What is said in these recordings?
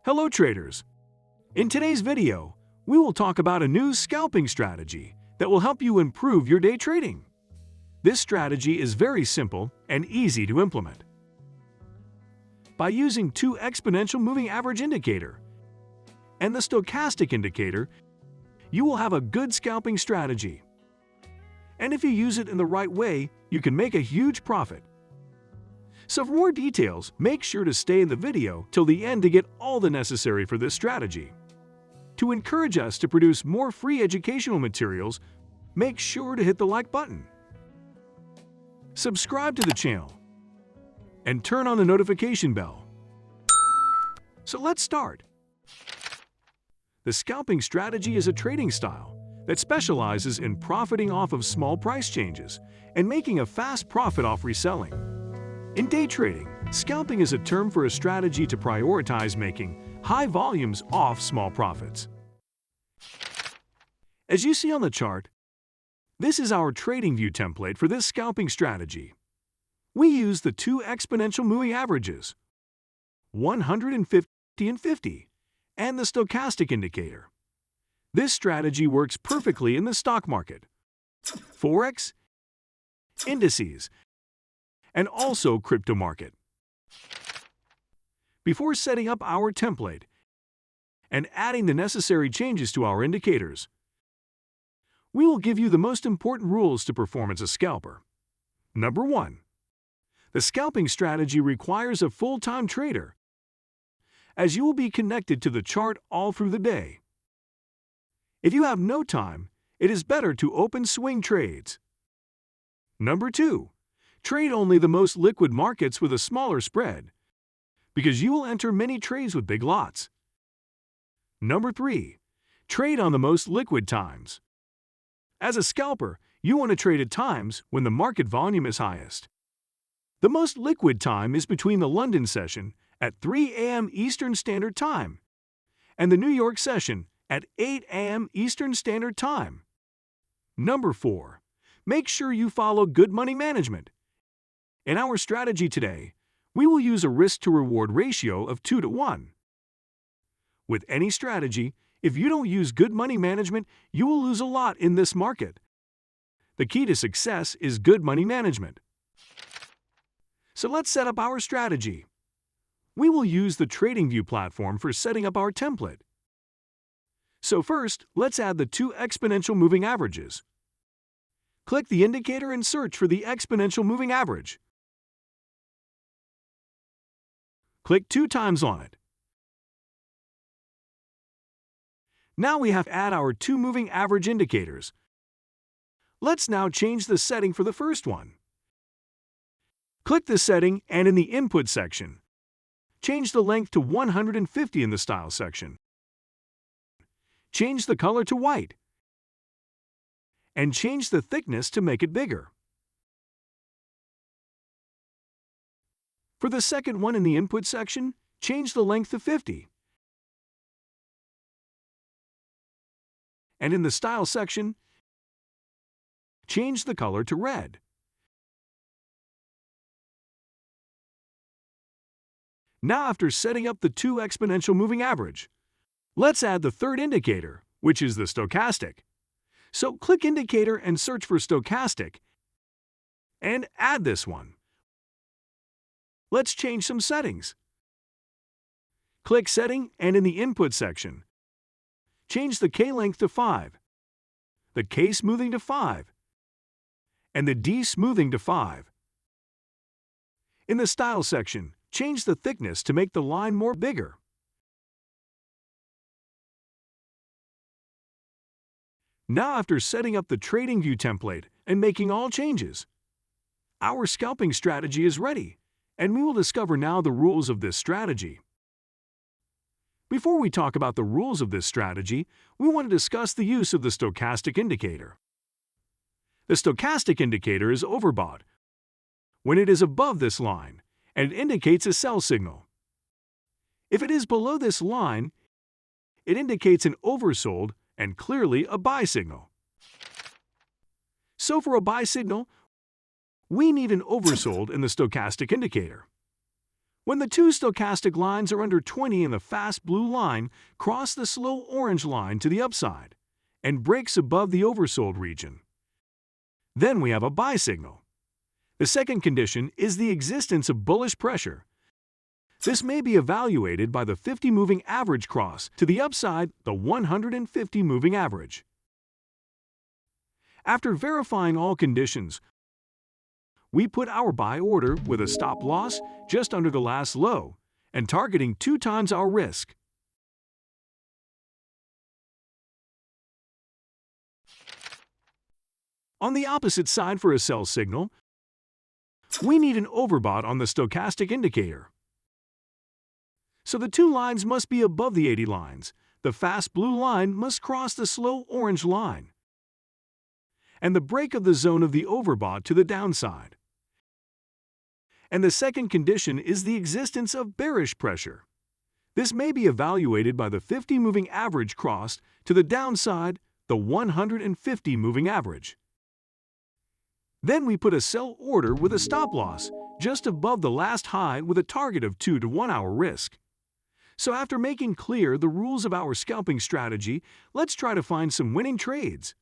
Hello traders! In today's video, we will talk about a new scalping strategy that will help you improve your day trading. This strategy is very simple and easy to implement. By using two exponential moving average indicator and the stochastic indicator, you will have a good scalping strategy. And if you use it in the right way, you can make a huge profit. So for more details, make sure to stay in the video till the end to get all the necessary for this strategy. To encourage us to produce more free educational materials, make sure to hit the like button. Subscribe to the channel and turn on the notification bell. So let's start. The scalping strategy is a trading style that specializes in profiting off of small price changes and making a fast profit off reselling. In day trading, scalping is a term for a strategy to prioritize making high volumes off small profits. As you see on the chart, this is our Tradingview template for this scalping strategy. We use the two exponential moving averages, 150 and 50, and the stochastic indicator. This strategy works perfectly in the stock market, forex, indices, and also crypto market. Before setting up our template and adding the necessary changes to our indicators, we will give you the most important rules to perform as a scalper. Number 1. The scalping strategy requires a full-time trader, as you will be connected to the chart all through the day. If you have no time, it is better to open swing trades. Number 2. Trade only the most liquid markets with a smaller spread, because you will enter many trades with big lots. Number 3. Trade on the most liquid times. As a scalper, you want to trade at times when the market volume is highest. The most liquid time is between the London session at 3 a.m. Eastern Standard Time and the New York session at 8 a.m. Eastern Standard Time. Number 4. Make sure you follow good money management. In our strategy today, we will use a risk-to-reward ratio of 2 to 1. With any strategy, if you don't use good money management, you will lose a lot in this market. The key to success is good money management. So let's set up our strategy. We will use the Tradingview platform for setting up our template. So first, let's add the two exponential moving averages. Click the indicator and search for the exponential moving average. Click 2 times on it. Now we have to add our two moving average indicators. Let's now change the setting for the first one. Click the setting and in the input section, change the length to 150 in the style section. Change the color to white and change the thickness to make it bigger. For the second one in the input section, change the length to 50. And in the style section, change the color to red. Now after setting up the two exponential moving average, let's add the third indicator, which is the stochastic. So click indicator and search for stochastic and add this one. Let's change some settings. Click setting and in the input section, change the K length to 5, the K smoothing to 5, and the D smoothing to 5. In the style section, change the thickness to make the line more bigger. Now after setting up the Tradingview template and making all changes, our scalping strategy is ready, and we will discover now the rules of this strategy. Before we talk about the rules of this strategy, we want to discuss the use of the stochastic indicator. The stochastic indicator is overbought when it is above this line and indicates a sell signal. If it is below this line, it indicates an oversold and clearly a buy signal. So for a buy signal, we need an oversold in the stochastic indicator. When the two stochastic lines are under 20 and the fast blue line cross the slow orange line to the upside and breaks above the oversold region, then we have a buy signal. The second condition is the existence of bullish pressure. This may be evaluated by the 50 moving average cross to the upside, the 150 moving average. After verifying all conditions, we put our buy order with a stop loss just under the last low and targeting 2 times our risk. On the opposite side for a sell signal, we need an overbought on the stochastic indicator. So the two lines must be above the 80 lines. The fast blue line must cross the slow orange line and the break of the zone of the overbought to the downside. And the second condition is the existence of bearish pressure. This may be evaluated by the 50 moving average crossed to the downside, the 150 moving average. Then we put a sell order with a stop loss just above the last high with a target of 2 to 1 hour risk. So after making clear the rules of our scalping strategy, let's try to find some winning trades.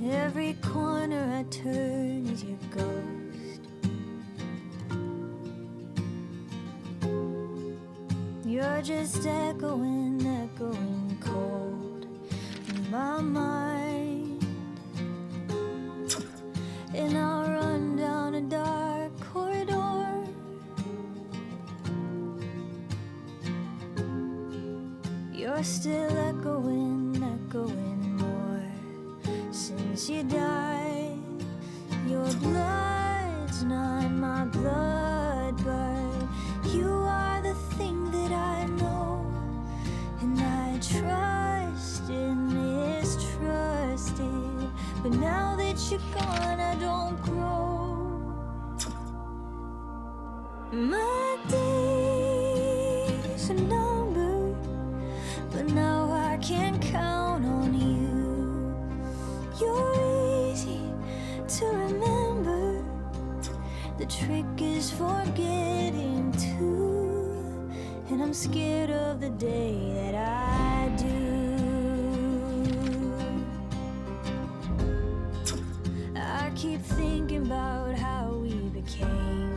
Every corner I turn is your ghost. You're just echoing cold in my mind. And I'll run down a dark corridor. You're still echoing more. Since you died, your blood's not my blood, but you are the thing that I know, and I trust and mistrusted. But now that you're gone, I don't grow. My days are numbered, but now I can't count on you. You're easy to remember. The trick is forgetting too. And I'm scared of the day that I do. I keep thinking about how we became.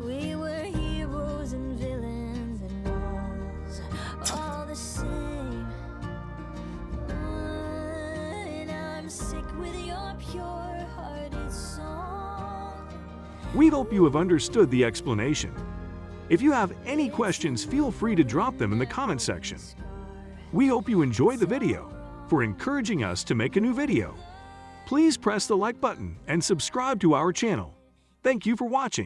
We were heroes and villains and walls, all the same. And I'm sick with your pure-hearted song. We hope you have understood the explanation. If you have any questions, feel free to drop them in the comment section. We hope you enjoyed the video. For encouraging us to make a new video, please press the like button and subscribe to our channel. Thank you for watching.